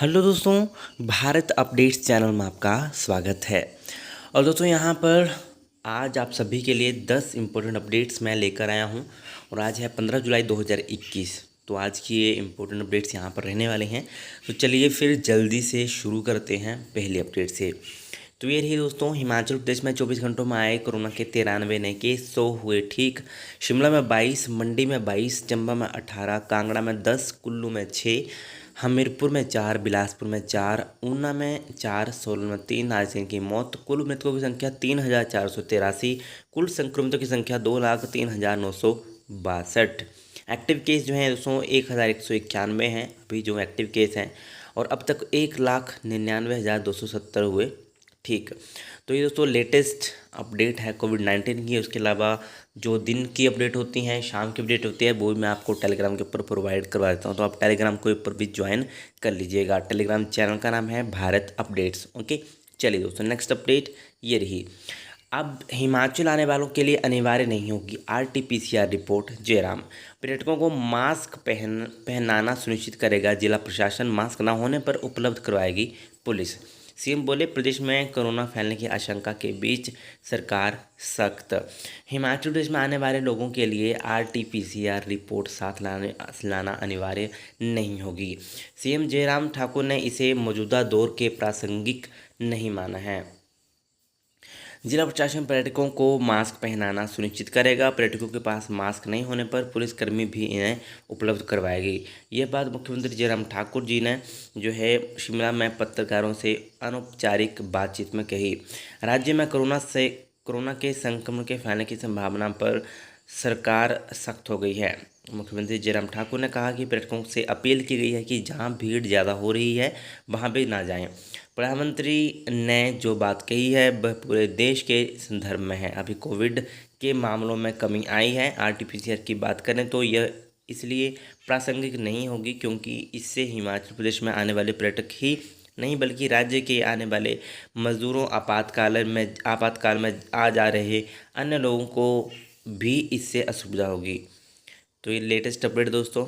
Hello दोस्तों, Bharat updates channel में आपका स्वागत है। और दोस्तों यहाँ पर आज आप सभी के लिए 10 इम्पोर्टेंट अपडेट्स मैं लेकर आया हूँ। और आज है 15 जुलाई 2021। तो आज की ये इम्पोर्टेंट अपडेट्स यहाँ पर रहने वाले हैं। तो चलिए फिर जल्दी से शुरू करते हैं पहली अपडेट से। तो ये रही दोस्तों, हिमाचल प्रदेश में 24 घंटों में आए कोरोना के 93 नए केस, 100 हुए ठीक। शिमला में 22, मंडी में 22, चंबा में 18, कांगड़ा में 10, कुल्लू में 6, हमीरपुर में 4, बिलासपुर में 4, ऊना में 4, सोलन में 3 रायसेन की मौत। कुल मृतकों की संख्या 3,483। कुल संक्रमितों की संख्या 2,03,962। एक्टिव केस जो हैं दोस्तों 1,191 हैं अभी जो एक्टिव केस हैं। और अब तक 1,99,270 हुए ठीक। तो ये दोस्तों लेटेस्ट अपडेट है कोविड-19 की। उसके अलावा जो दिन की अपडेट होती हैं, शाम की अपडेट होती है, वो भी मैं आपको टेलीग्राम के ऊपर प्रोवाइड करवा देता हूँ। तो आप टेलीग्राम के ऊपर भी ज्वाइन कर लीजिएगा। टेलीग्राम चैनल का नाम है भारत अपडेट्स। ओके, चलिए दोस्तों नेक्स्ट अपडेट ये रही। अब हिमाचल आने वालों के लिए अनिवार्य नहीं होगी RT-PCR रिपोर्ट। जयराम, पर्यटकों को मास्क पहनाना सुनिश्चित करेगा जिला प्रशासन। मास्क न होने पर उपलब्ध करवाएगी पुलिस। सीएम बोले, प्रदेश में कोरोना फैलने की आशंका के बीच सरकार सख्त। हिमाचल प्रदेश में आने वाले लोगों के लिए RT-PCR रिपोर्ट साथ लाना अनिवार्य नहीं होगी। सीएम जयराम ठाकुर ने इसे मौजूदा दौर के प्रासंगिक नहीं माना है। जिला प्रशासन पर्यटकों को मास्क पहनाना सुनिश्चित करेगा। पर्यटकों के पास मास्क नहीं होने पर पुलिसकर्मी भी इन्हें उपलब्ध करवाएगी। यह बात मुख्यमंत्री जयराम ठाकुर जी ने जो है शिमला में पत्रकारों से अनौपचारिक बातचीत में कही। राज्य में कोरोना के संक्रमण के फैलने की संभावना पर सरकार सख्त हो गई है। मुख्यमंत्री जयराम ठाकुर ने कहा कि पर्यटकों से अपील की गई है कि जहां भीड़ ज़्यादा हो रही है वहां भी ना जाएं। प्रधानमंत्री ने जो बात कही है वह पूरे देश के संदर्भ में है। अभी कोविड के मामलों में कमी आई है। RT-PCR की बात करें तो यह इसलिए प्रासंगिक नहीं होगी क्योंकि इससे हिमाचल प्रदेश में आने वाले पर्यटक ही नहीं बल्कि राज्य के आने वाले मजदूरों, आपातकाल में आ जा रहे अन्य लोगों को भी इससे असुविधा होगी। तो ये लेटेस्ट अपडेट दोस्तों,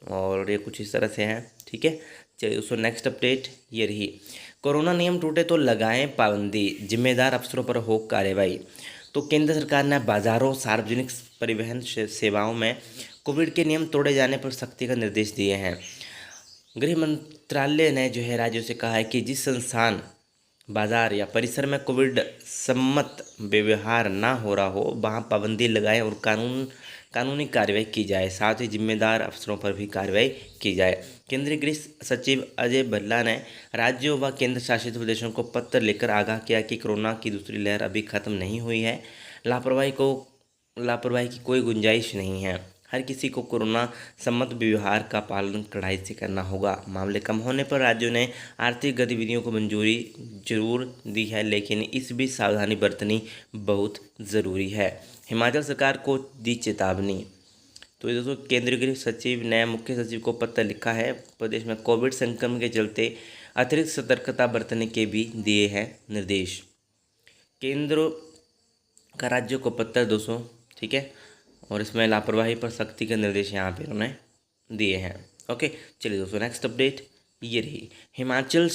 और ये कुछ इस तरह से है। ठीक है, चलिए दोस्तों नेक्स्ट अपडेट ये रही। कोरोना नियम टूटे तो लगाएं पाबंदी, जिम्मेदार अफसरों पर हो कार्रवाई। तो केंद्र सरकार ने बाजारों, सार्वजनिक परिवहन सेवाओं में कोविड के नियम तोड़े जाने पर सख्ती का निर्देश दिए हैं। गृह मंत्रालय ने जो है राज्यों से कहा है कि जिस संस्थान, बाजार या परिसर में कोविड सम्मत व्यवहार ना हो रहा हो वहाँ पाबंदी लगाएं और कानूनी कार्रवाई की जाए। साथ ही जिम्मेदार अफसरों पर भी कार्रवाई की जाए। केंद्रीय गृह सचिव अजय भल्ला ने राज्यों व केंद्र शासित प्रदेशों को पत्र लिखकर आगाह किया कि कोरोना की दूसरी लहर अभी खत्म नहीं हुई है। लापरवाही की कोई गुंजाइश नहीं है। हर किसी को कोरोना सम्मत व्यवहार का पालन कड़ाई से करना होगा। मामले कम होने पर राज्यों ने आर्थिक गतिविधियों को मंजूरी जरूर दी है, लेकिन इस बीच सावधानी बरतनी बहुत ज़रूरी है। हिमाचल सरकार को दी चेतावनी। तो ये दोस्तों केंद्रीय गृह सचिव ने मुख्य सचिव को पत्र लिखा है। प्रदेश में कोविड संक्रमण के चलते अतिरिक्त सतर्कता बरतने के भी दिए हैं निर्देश। केंद्र का राज्यों को पत्र दोस्तों, ठीक है, और इसमें लापरवाही पर सख्ती के निर्देश यहाँ पे उन्होंने दिए हैं। ओके, चलिए दोस्तों नेक्स्ट अपडेट ये रही। हिमाचल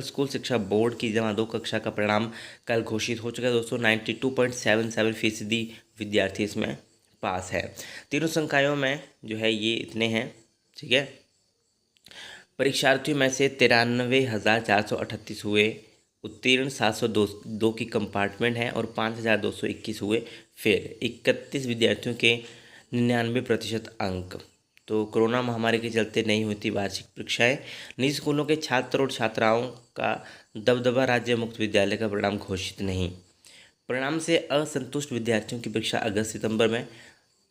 स्कूल शिक्षा बोर्ड की जमा 2 कक्षा का परिणाम कल घोषित हो चुका है दोस्तों। 92.77% विद्यार्थी इसमें पास है। तीनों संकायों में जो है ये इतने हैं। ठीक है, परीक्षार्थियों में से 93,438 हुए उत्तीर्ण, 702 की कंपार्टमेंट है और 5,221 हुए फेल। 31 विद्यार्थियों के 99% अंक। तो कोरोना महामारी के चलते नहीं हुई थी वार्षिक परीक्षाएं। निजी स्कूलों के छात्र और छात्राओं का दबदबा, राज्य मुक्त विद्यालय का परिणाम घोषित नहीं। परिणाम से असंतुष्ट विद्यार्थियों की परीक्षा अगस्त-सितंबर में।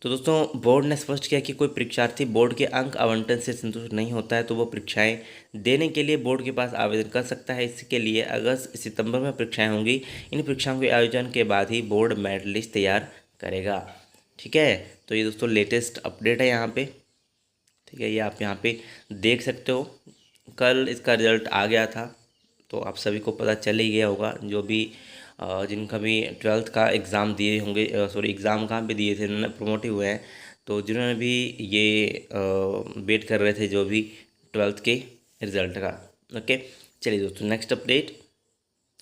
तो दोस्तों बोर्ड ने स्पष्ट किया कि कोई परीक्षार्थी बोर्ड के अंक आवंटन से संतुष्ट नहीं होता है तो वो परीक्षाएं देने के लिए बोर्ड के पास आवेदन कर सकता है। इसके लिए अगस्त-सितंबर में परीक्षाएं होंगी। इन परीक्षाओं के आयोजन के बाद ही बोर्ड मेरिट लिस्ट तैयार करेगा। ठीक है, तो ये दोस्तों लेटेस्ट अपडेट है यहाँ पे। ठीक है, ये आप यहाँ पे देख सकते हो। कल इसका रिजल्ट आ गया था तो आप सभी को पता चल ही गया होगा। जो भी जिनका भी 12th का एग्ज़ाम दिए होंगे, एग्ज़ाम कहाँ पे दिए थे, उन्होंने प्रमोट ही हुए हैं। तो जिन्होंने भी ये वेट कर रहे थे जो भी 12th के, रिजल्ट का। ओके, चलिए दोस्तों नेक्स्ट अपडेट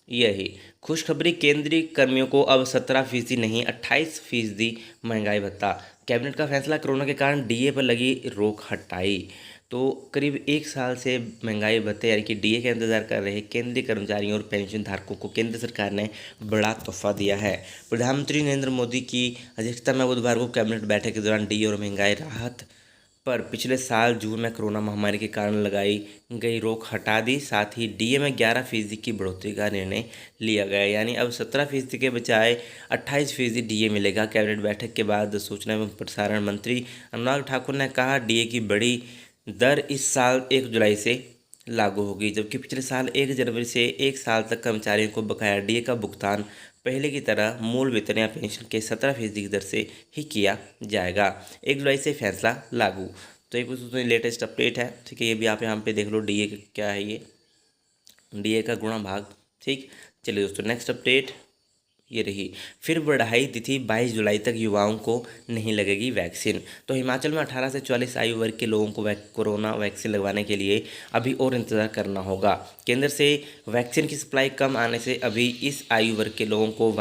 यही खुशखबरी, केंद्रीय कर्मियों को अब 17% नहीं 28% महंगाई भत्ता। कैबिनेट का फैसला, कोरोना के कारण डीए पर लगी रोक हटाई। तो करीब 1 साल से महंगाई भत्ते यानी कि डीए का इंतजार कर रहे केंद्रीय कर्मचारियों और पेंशन धारकों को केंद्र सरकार ने बड़ा तोहफा दिया है। प्रधानमंत्री नरेंद्र मोदी की अध्यक्षता में बुधवार को कैबिनेट बैठक के दौरान डीए और महंगाई राहत पर पिछले साल जून में कोरोना महामारी के कारण लगाई गई रोक हटा दी। साथ ही डीए में 11% की बढ़ोतरी का निर्णय लिया गया, यानी अब 17% के बजाय 28% डीए मिलेगा। कैबिनेट बैठक के बाद सूचना एवं प्रसारण मंत्री अनुराग ठाकुर ने कहा, डीए की बड़ी दर इस साल 1 जुलाई से लागू होगी, जबकि पिछले साल 1 जनवरी से 1 साल तक कर्मचारियों को बकाया डीए का भुगतान पहले की तरह मूल वेतन या पेंशन के 17% की दर से ही किया जाएगा। 1 जुलाई से फैसला लागू। तो एक उसमें लेटेस्ट अपडेट है, ठीक है, ये भी आप यहाँ पे देख लो डीए क्या है, ये डीए का गुणा भाग। ठीक, चलिए दोस्तों नेक्स्ट अपडेट ये रही, फिर बढ़ाई तिथि 22 जुलाई तक युवाओं को नहीं लगेगी वैक्सीन। तो हिमाचल में 18 से 44 आयु वर्ग के लोगों को कोरोना वैक्सीन लगवाने के लिए अभी और इंतज़ार करना होगा। केंद्र से वैक्सीन की सप्लाई कम आने से अभी इस आयु वर्ग के लोगों को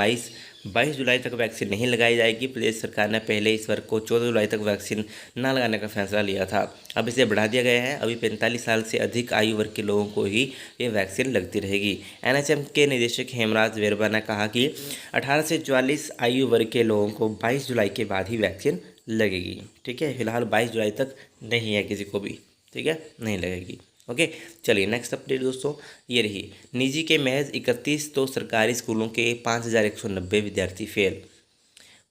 22 जुलाई तक वैक्सीन नहीं लगाई जाएगी। प्रदेश सरकार ने पहले इस वर्ग को 14 जुलाई तक वैक्सीन न लगाने का फैसला लिया था, अब इसे बढ़ा दिया गया है। अभी 45 साल से अधिक आयु वर्ग के लोगों को ही ये वैक्सीन लगती रहेगी। एनएचएम के निदेशक हेमराज वेरबा ने कहा कि 18 से 44 आयु वर्ग के लोगों को 22 जुलाई के बाद ही वैक्सीन लगेगी। ठीक है, फिलहाल 22 जुलाई तक नहीं है किसी को भी, ठीक है, नहीं लगेगी। ओके, चलिए नेक्स्ट अपडेट दोस्तों ये रही, निजी के महज 31 तो सरकारी स्कूलों के 5190 विद्यार्थी फेल।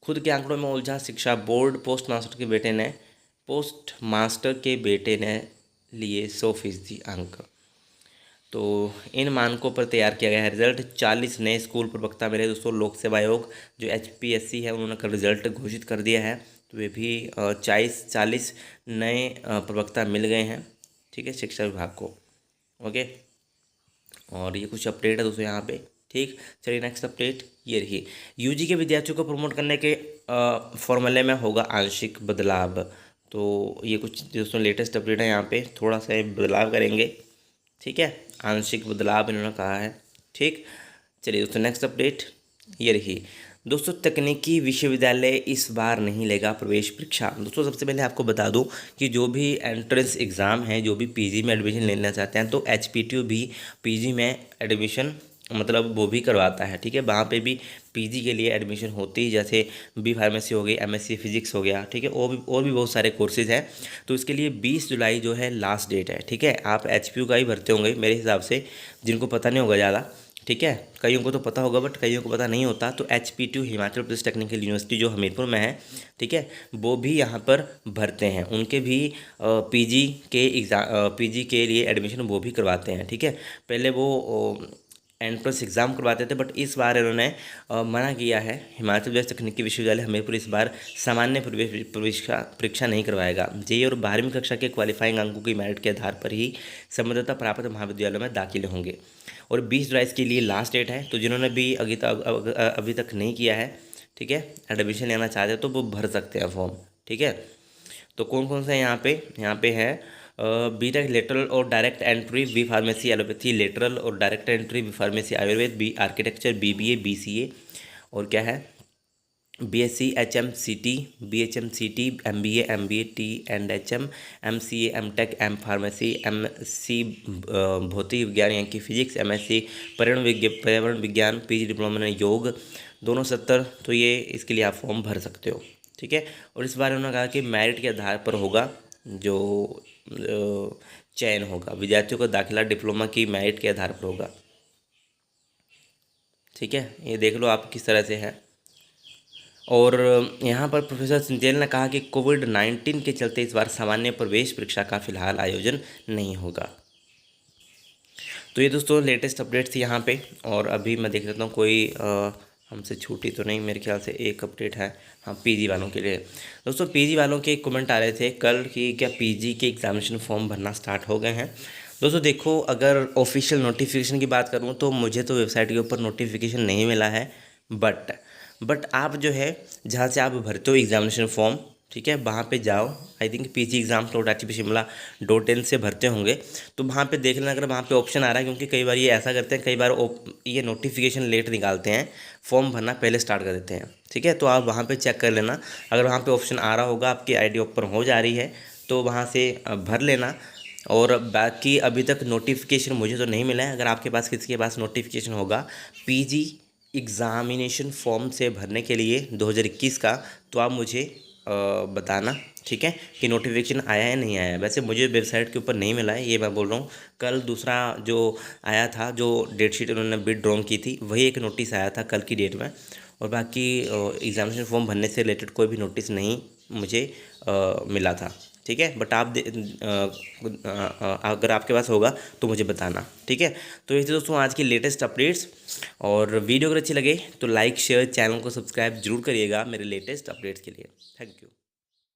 खुद के आंकड़ों में उलझा शिक्षा बोर्ड, पोस्ट मास्टर के बेटे ने लिए 100% अंक। तो इन मानकों पर तैयार किया गया है रिजल्ट। 40 नए स्कूल प्रवक्ता मिले दोस्तों। लोक सेवा आयोग जो HPSC है उन्होंने कल रिजल्ट घोषित कर दिया है, तो वे भी 40 नए प्रवक्ता मिल गए हैं, ठीक है, शिक्षा विभाग को। ओके, और ये कुछ अपडेट है दोस्तों यहाँ पे। ठीक, चलिए नेक्स्ट अपडेट ये रही, यूजी के विद्यार्थियों को प्रमोट करने के फॉर्मूले में होगा आंशिक बदलाव। तो ये कुछ दोस्तों लेटेस्ट अपडेट है, यहाँ पे थोड़ा सा बदलाव करेंगे, ठीक है, आंशिक बदलाव इन्होंने कहा है। ठीक, चलिए दोस्तों नेक्स्ट अपडेट ये रही, दोस्तों तकनीकी विश्वविद्यालय इस बार नहीं लेगा प्रवेश परीक्षा। दोस्तों सबसे पहले आपको बता दूं कि जो भी एंट्रेंस एग्ज़ाम है, जो भी पीजी में एडमिशन लेना चाहते हैं, तो HPTU भी पीजी में एडमिशन मतलब वो भी करवाता है, ठीक है, वहाँ पे भी पीजी के लिए एडमिशन होती है, जैसे बी फार्मेसी हो गई, MSc फिजिक्स हो गया, ठीक है, और भी बहुत सारे कोर्सेज़ हैं। तो इसके लिए 20 जुलाई जो है लास्ट डेट है, ठीक है। आप HPU का ही भरते होंगे मेरे हिसाब से, जिनको पता नहीं होगा ज़्यादा, ठीक है, कईयों को तो पता होगा बट कईयों को पता नहीं होता। तो HPTU Himachal Pradesh technical university जो हमीरपुर में है, ठीक है, वो भी यहाँ पर भरते हैं, उनके भी पीजी के लिए एडमिशन वो भी करवाते हैं, ठीक है। पहले वो एंट्रेंस एग्ज़ाम करवाते थे, बट इस बार इन्होंने मना किया है। हिमाचल प्रदेश तकनीकी विश्वविद्यालय हमीरपुर इस बार सामान्य परीक्षा नहीं करवाएगा। जेईई और 12वीं कक्षा के क्वालिफाइंग अंकों की मेरिट के आधार पर ही संबद्धता प्राप्त महाविद्यालयों में दाखिले होंगे, और 20 जुलाई के लिए लास्ट डेट है। तो जिन्होंने भी अभी तक नहीं किया है, ठीक है, एडमिशन लेना चाहते हैं, तो वो भर सकते हैं फॉर्म, ठीक है। तो कौन कौन सा यहाँ पे है बीटेक लेटरल और direct entry, B pharmacy allopathy lateral और direct entry, B pharmacy Ayurveda, B architecture, BBA, BCA, और क्या है BSc HMCT, BHMCT, MBA, MBA, THM, MCA, MTech, M pharmacy, MSc भौतिक विज्ञान यानी कि फिजिक्स, MSc पर्यावरण विज्ञान, PG डिप्लोमा में योग, दोनों 70। तो ये इसके लिए आप फॉर्म भर सकते हो, ठीक है। और इस बारे में उन्होंने कहा कि मेरिट के आधार पर होगा जो चयन होगा, विद्यार्थियों का दाखिला डिप्लोमा की मेरिट के आधार पर होगा, ठीक है। ये देख लो आप किस तरह से है। और यहाँ पर प्रोफेसर सिंचेल ने कहा कि कोविड-19 के चलते इस बार सामान्य प्रवेश परीक्षा का फिलहाल आयोजन नहीं होगा। तो ये दोस्तों लेटेस्ट अपडेट थी यहाँ पे। और अभी मैं देख लेता हूँ कोई हमसे छूटी तो नहीं, मेरे ख्याल से एक अपडेट है, हाँ, पीजी वालों के लिए। दोस्तों पीजी वालों के कमेंट आ रहे थे कल कि क्या पीजी के एग्जामिनेशन फॉर्म भरना स्टार्ट हो गए हैं। दोस्तों देखो, अगर ऑफिशियल नोटिफिकेशन की बात करूँ तो मुझे तो वेबसाइट के ऊपर नोटिफिकेशन नहीं मिला है, बट आप जो है जहाँ से आप भरते हो एग्जामिनेशन फॉर्म, ठीक है, वहाँ पे जाओ। आई थिंक pgeexams.hpshimla.in से भरते होंगे, तो वहाँ पे देख लेना अगर वहाँ पे ऑप्शन आ रहा है, क्योंकि कई बार ये ऐसा करते हैं, कई बार ये नोटिफिकेशन लेट निकालते हैं, फॉर्म भरना पहले स्टार्ट कर देते हैं। ठीक है, तो आप वहाँ पे चेक कर लेना, अगर वहाँ पे ऑप्शन आ रहा होगा, आपकी आईडी ओपन हो जा रही है, तो वहाँ से भर लेना। और बाकी अभी तक नोटिफिकेशन मुझे तो नहीं मिला है, अगर आपके पास किसी के पास नोटिफिकेशन होगा पीजी एग्ज़ामिनेशन फॉर्म से भरने के लिए 2021 का, तो आप मुझे बताना, ठीक है, कि नोटिफिकेशन आया है नहीं आया है। वैसे मुझे वेबसाइट के ऊपर नहीं मिला है, ये मैं बोल रहा हूँ। कल दूसरा जो आया था, जो डेटशीट उन्होंने विथड्रॉन की थी, वही एक नोटिस आया था कल की डेट में, और बाकी एग्ज़ामिनेशन फॉर्म भरने से रिलेटेड कोई भी नोटिस नहीं मुझे मिला था। ठीक है, बट आप अगर आपके पास होगा तो मुझे बताना, ठीक है। तो ये थी दोस्तों आज की लेटेस्ट अपडेट्स, और वीडियो अगर अच्छी लगे तो लाइक शेयर, चैनल को सब्सक्राइब जरूर करिएगा मेरे लेटेस्ट अपडेट्स के लिए। Thank you.